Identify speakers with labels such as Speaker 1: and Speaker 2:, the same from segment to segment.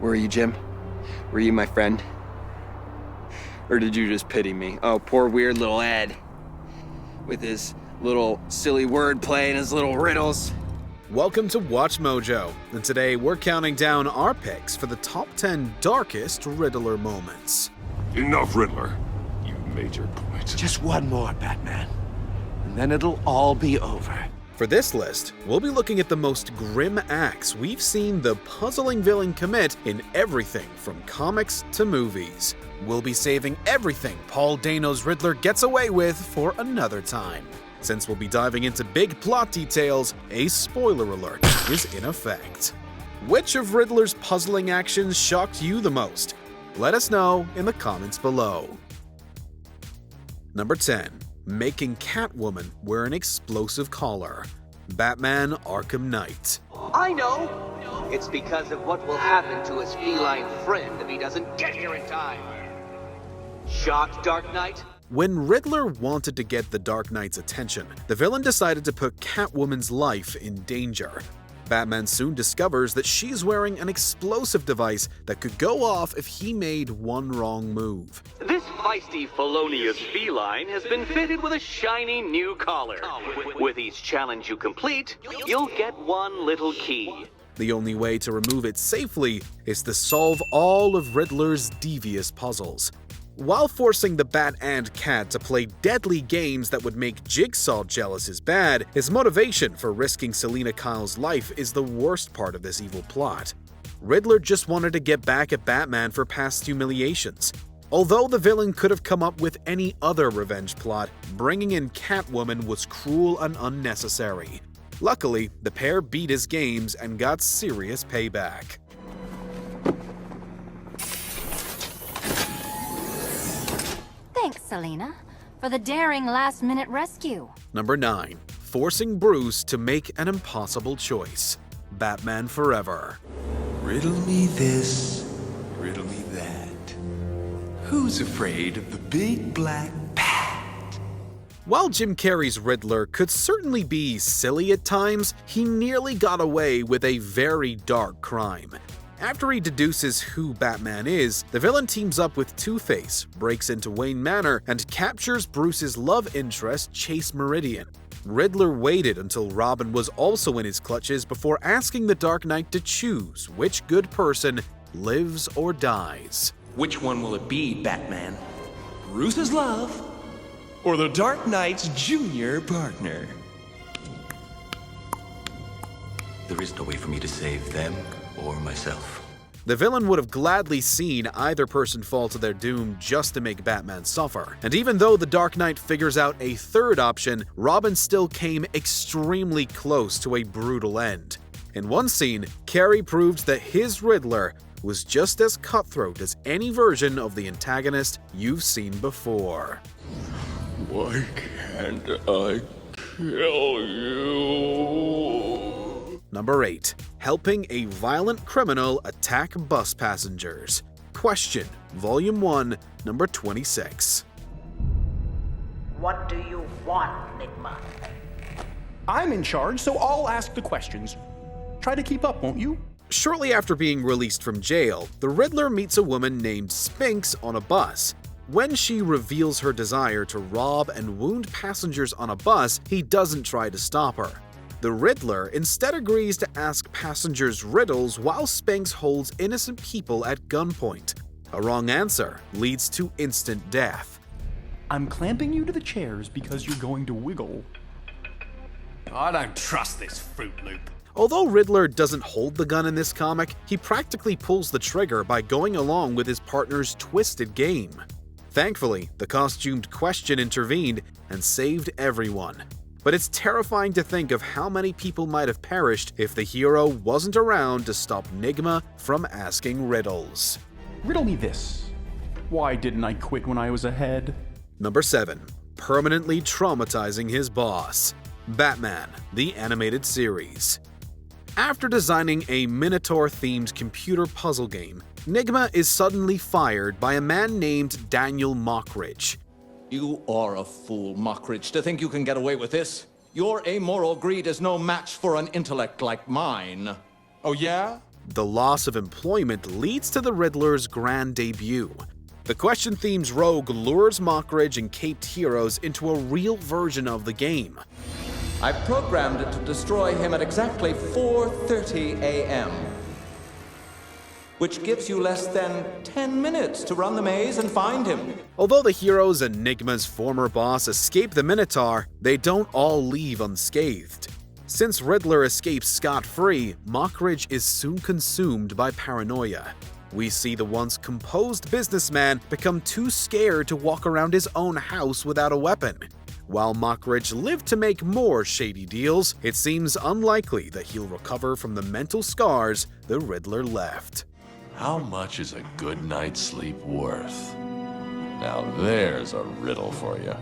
Speaker 1: Were you, Jim? Were you my friend? Or did you just pity me? Oh, poor weird little Ed. With his little silly wordplay and his little riddles.
Speaker 2: Welcome to Watch Mojo, and today we're counting down our picks for the top 10 darkest Riddler moments.
Speaker 3: Enough, Riddler. You made your point.
Speaker 4: Just one more, Batman, and then it'll all be over.
Speaker 2: For this list, we'll be looking at the most grim acts we've seen the puzzling villain commit in everything from comics to movies. We'll be saving everything Paul Dano's Riddler gets away with for another time. Since we'll be diving into big plot details, a spoiler alert is in effect. Which of Riddler's puzzling actions shocked you the most? Let us know in the comments below. Number 10. Making Catwoman wear an explosive collar. Batman Arkham Knight.
Speaker 5: I know! It's because of what will happen to his feline friend if he doesn't get here in time. Shocked, Dark Knight?
Speaker 2: When Riddler wanted to get the Dark Knight's attention, the villain decided to put Catwoman's life in danger. Batman soon discovers that she's wearing an explosive device that could go off if he made one wrong move.
Speaker 5: This feisty, felonious feline has been fitted with a shiny new collar. With each challenge you complete, you'll get one little key.
Speaker 2: The only way to remove it safely is to solve all of Riddler's devious puzzles. While forcing the Bat and Cat to play deadly games that would make Jigsaw jealous is bad, his motivation for risking Selina Kyle's life is the worst part of this evil plot. Riddler just wanted to get back at Batman for past humiliations. Although the villain could have come up with any other revenge plot, bringing in Catwoman was cruel and unnecessary. Luckily, the pair beat his games and got serious payback.
Speaker 6: Thanks, Selina, for the daring last-minute rescue.
Speaker 2: Number 9. Forcing Bruce to make an impossible choice. Batman Forever.
Speaker 7: Riddle me this, riddle me that. Who's afraid of the big black bat?
Speaker 2: While Jim Carrey's Riddler could certainly be silly at times, he nearly got away with a very dark crime. After he deduces who Batman is, the villain teams up with Two-Face, breaks into Wayne Manor, and captures Bruce's love interest, Chase Meridian. Riddler waited until Robin was also in his clutches before asking the Dark Knight to choose which good person lives or dies.
Speaker 7: Which one will it be, Batman? Bruce's love, or the Dark Knight's junior partner? There is no way for me to save them or myself.
Speaker 2: The villain would have gladly seen either person fall to their doom just to make Batman suffer. And even though the Dark Knight figures out a third option, Robin still came extremely close to a brutal end. In one scene, Carrey proved that his Riddler was just as cutthroat as any version of the antagonist you've seen before.
Speaker 3: Why can't I kill you?
Speaker 2: Number 8. Helping a violent criminal attack bus passengers. Question, Volume 1, number 26.
Speaker 8: What do you want, Enigma?
Speaker 9: I'm in charge, so I'll ask the questions. Try to keep up, won't you?
Speaker 2: Shortly after being released from jail, the Riddler meets a woman named Spinks on a bus. When she reveals her desire to rob and wound passengers on a bus, he doesn't try to stop her. The Riddler instead agrees to ask passengers riddles while Spinks holds innocent people at gunpoint. A wrong answer leads to instant death.
Speaker 9: I'm clamping you to the chairs because you're going to wiggle.
Speaker 4: I don't trust this Fruit Loop.
Speaker 2: Although Riddler doesn't hold the gun in this comic, he practically pulls the trigger by going along with his partner's twisted game. Thankfully, the costumed Question intervened and saved everyone. But it's terrifying to think of how many people might have perished if the hero wasn't around to stop Enigma from asking riddles.
Speaker 9: Riddle me this. Why didn't I quit when I was ahead?
Speaker 2: Number 7. Permanently traumatizing his boss. Batman, the Animated Series. After designing a Minotaur-themed computer puzzle game, Enigma is suddenly fired by a man named Daniel Mockridge.
Speaker 10: You are a fool, Mockridge, to think you can get away with this. Your amoral greed is no match for an intellect like mine.
Speaker 4: Oh yeah?
Speaker 2: The loss of employment leads to the Riddler's grand debut. The question-themed rogue lures Mockridge and caped heroes into a real version of the game.
Speaker 10: I programmed it to destroy him at exactly 4:30 a.m., which gives you less than 10 minutes to run the maze and find him.
Speaker 2: Although the heroes and Enigma's former boss escape the Minotaur, they don't all leave unscathed. Since Riddler escapes scot-free, Mockridge is soon consumed by paranoia. We see the once composed businessman become too scared to walk around his own house without a weapon. While Mockridge lived to make more shady deals, it seems unlikely that he'll recover from the mental scars the Riddler left.
Speaker 11: How much is a good night's sleep worth? Now there's a riddle for you.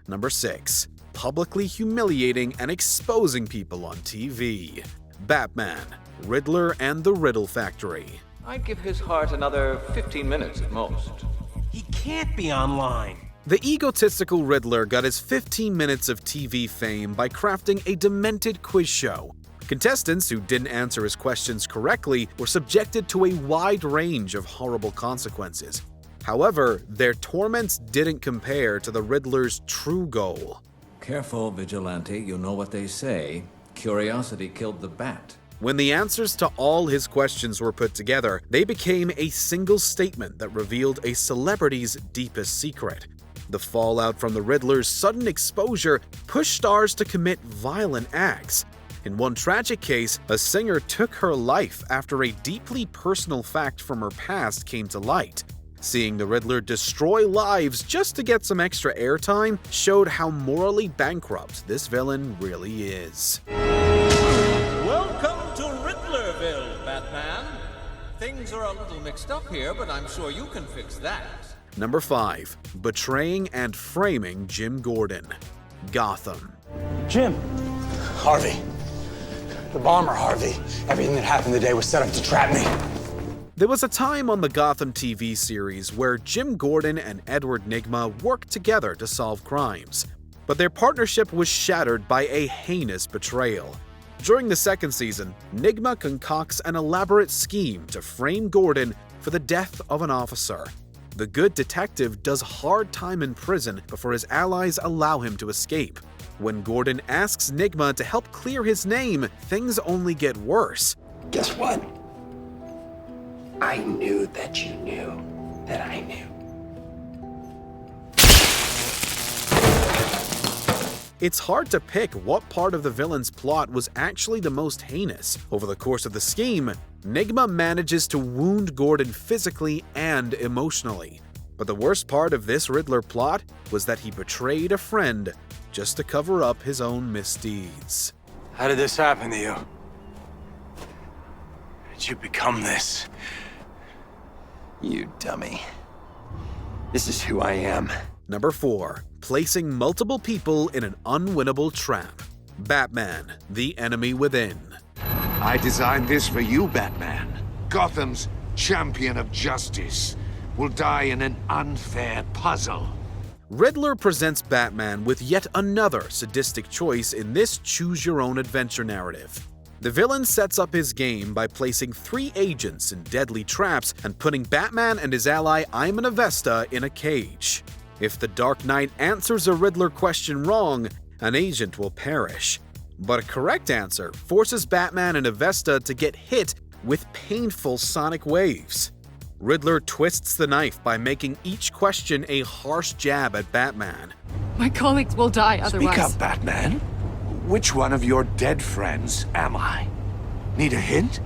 Speaker 2: Number 6. Publicly humiliating and exposing people on TV. Batman, Riddler and the Riddle Factory.
Speaker 10: I'd give his heart another 15 minutes at most.
Speaker 12: He can't be online.
Speaker 2: The egotistical Riddler got his 15 minutes of TV fame by crafting a demented quiz show. Contestants who didn't answer his questions correctly were subjected to a wide range of horrible consequences. However, their torments didn't compare to the Riddler's true goal.
Speaker 10: Careful, Vigilante, you know what they say. Curiosity killed the bat.
Speaker 2: When the answers to all his questions were put together, they became a single statement that revealed a celebrity's deepest secret. The fallout from the Riddler's sudden exposure pushed stars to commit violent acts. In one tragic case, a singer took her life after a deeply personal fact from her past came to light. Seeing the Riddler destroy lives just to get some extra airtime showed how morally bankrupt this villain really is.
Speaker 10: Welcome to Riddlerville, Batman. Things are a little mixed up here, but I'm sure you can fix that.
Speaker 2: Number 5. Betraying and framing Jim Gordon. Gotham.
Speaker 13: Jim. Harvey. The bomber, Harvey. Everything that happened today was set up to trap me.
Speaker 2: There was a time on the Gotham TV series where Jim Gordon and Edward Nygma worked together to solve crimes, but their partnership was shattered by a heinous betrayal. During the second season, Nygma concocts an elaborate scheme to frame Gordon for the death of an officer. The good detective does hard time in prison before his allies allow him to escape. When Gordon asks Nygma to help clear his name, things only get worse.
Speaker 14: Guess what? I knew that you knew that I knew.
Speaker 2: It's hard to pick what part of the villain's plot was actually the most heinous. Over the course of the scheme, Nygma manages to wound Gordon physically and emotionally. But the worst part of this Riddler plot was that he betrayed a friend just to cover up his own misdeeds.
Speaker 13: How did this happen to you? How did you become this?
Speaker 1: You dummy. This is who I am.
Speaker 2: Number 4. Placing multiple people in an unwinnable trap. Batman, the Enemy Within.
Speaker 15: I designed this for you, Batman. Gotham's champion of justice will die in an unfair puzzle.
Speaker 2: Riddler presents Batman with yet another sadistic choice in this choose-your-own-adventure narrative. The villain sets up his game by placing 3 agents in deadly traps and putting Batman and his ally Iman Avesta in a cage. If the Dark Knight answers a Riddler question wrong, an agent will perish. But a correct answer forces Batman and Avesta to get hit with painful sonic waves. Riddler twists the knife by making each question a harsh jab at Batman.
Speaker 16: My colleagues will die otherwise.
Speaker 15: Speak up, Batman. Which one of your dead friends am I? Need a hint?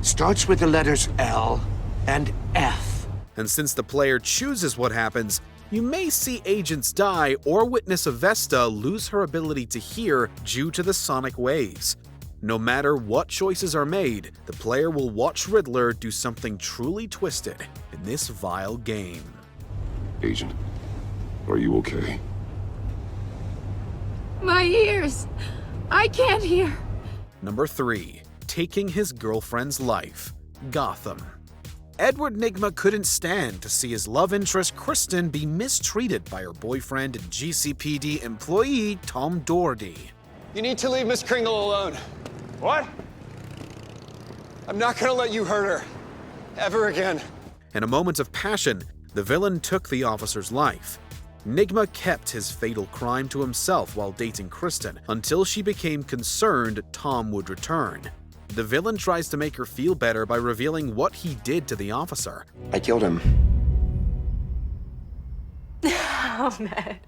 Speaker 15: Starts with the letters L and F.
Speaker 2: And since the player chooses what happens, you may see agents die or witness Avesta lose her ability to hear due to the sonic waves. No matter what choices are made, the player will watch Riddler do something truly twisted in this vile game.
Speaker 3: Agent, are you okay?
Speaker 16: My ears! I can't hear!
Speaker 2: Number 3. Taking his girlfriend's life. Gotham. Edward Nygma couldn't stand to see his love interest Kristen be mistreated by her boyfriend and GCPD employee Tom Doherty.
Speaker 17: You need to leave Miss Kringle alone.
Speaker 13: What?
Speaker 9: I'm not gonna let you hurt her. Ever again.
Speaker 2: In a moment of passion, the villain took the officer's life. Nigma kept his fatal crime to himself while dating Kristen until she became concerned Tom would return. The villain tries to make her feel better by revealing what he did to the officer.
Speaker 14: I killed him.
Speaker 17: Oh, man.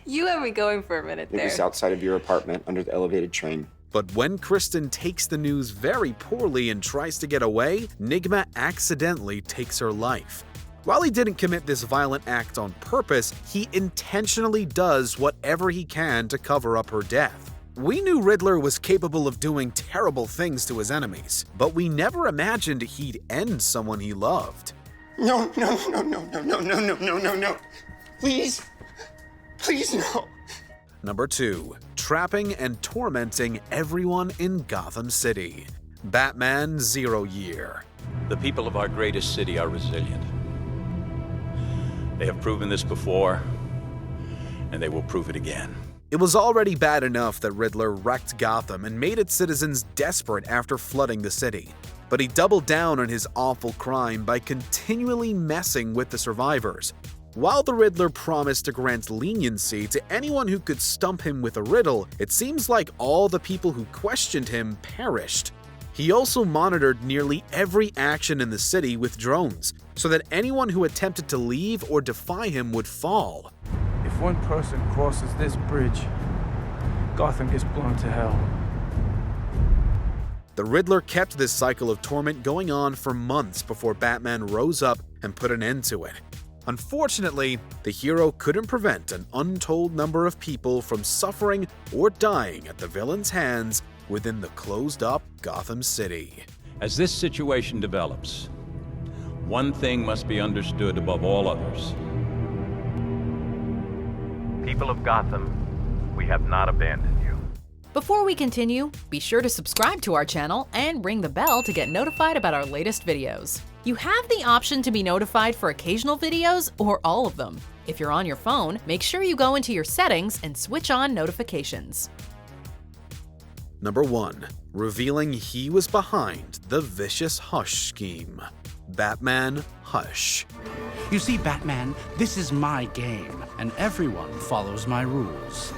Speaker 17: You have me going for a minute there.
Speaker 14: It was outside of your apartment under the elevated train.
Speaker 2: But when Kristen takes the news very poorly and tries to get away, Nigma accidentally takes her life. While he didn't commit this violent act on purpose, he intentionally does whatever he can to cover up her death. We knew Riddler was capable of doing terrible things to his enemies, but we never imagined he'd end someone he loved.
Speaker 9: No. Please. Please, no.
Speaker 2: Number 2. Trapping and tormenting everyone in Gotham City. Batman 0 Year.
Speaker 18: The people of our greatest city are resilient. They have proven this before, and they will prove it again.
Speaker 2: It was already bad enough that Riddler wrecked Gotham and made its citizens desperate after flooding the city. But he doubled down on his awful crime by continually messing with the survivors. While the Riddler promised to grant leniency to anyone who could stump him with a riddle, it seems like all the people who questioned him perished. He also monitored nearly every action in the city with drones, so that anyone who attempted to leave or defy him would fall.
Speaker 19: If one person crosses this bridge, Gotham gets blown to hell.
Speaker 2: The Riddler kept this cycle of torment going on for months before Batman rose up and put an end to it. Unfortunately, the hero couldn't prevent an untold number of people from suffering or dying at the villain's hands within the closed-up Gotham City.
Speaker 18: As this situation develops, one thing must be understood above all others.
Speaker 20: People of Gotham, we have not abandoned you.
Speaker 21: Before we continue, be sure to subscribe to our channel and ring the bell to get notified about our latest videos. You have the option to be notified for occasional videos or all of them. If you're on your phone, make sure you go into your settings and switch on notifications.
Speaker 2: Number 1. Revealing he was behind the vicious Hush scheme. Batman Hush.
Speaker 22: You see, Batman, this is my game, and everyone follows my rules.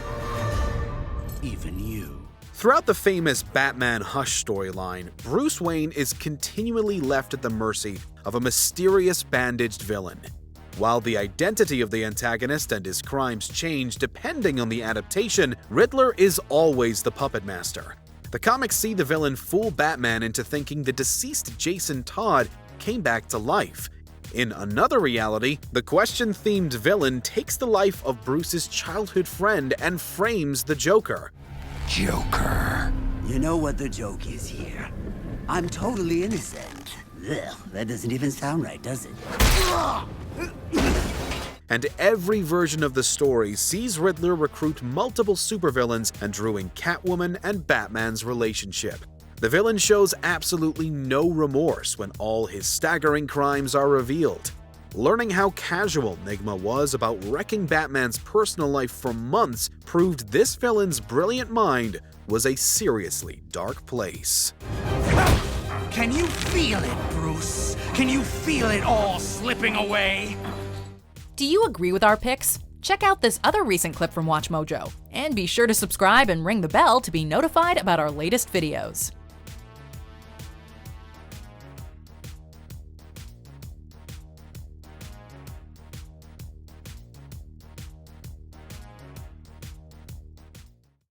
Speaker 22: Even you.
Speaker 2: Throughout the famous Batman Hush storyline, Bruce Wayne is continually left at the mercy of a mysterious bandaged villain. While the identity of the antagonist and his crimes change depending on the adaptation, Riddler is always the puppet master. The comics see the villain fool Batman into thinking the deceased Jason Todd came back to life. In another reality, the question-themed villain takes the life of Bruce's childhood friend and frames the Joker.
Speaker 23: Joker. You know what the joke is here? I'm totally innocent. Ugh, that doesn't even sound right, does it?
Speaker 2: And every version of the story sees Riddler recruit multiple supervillains and drew in Catwoman and Batman's relationship. The villain shows absolutely no remorse when all his staggering crimes are revealed. Learning how casual Nigma was about wrecking Batman's personal life for months proved this villain's brilliant mind was a seriously dark place.
Speaker 24: Can you feel it, Bruce? Can you feel it all slipping away?
Speaker 21: Do you agree with our picks? Check out this other recent clip from WatchMojo, and be sure to subscribe and ring the bell to be notified about our latest videos.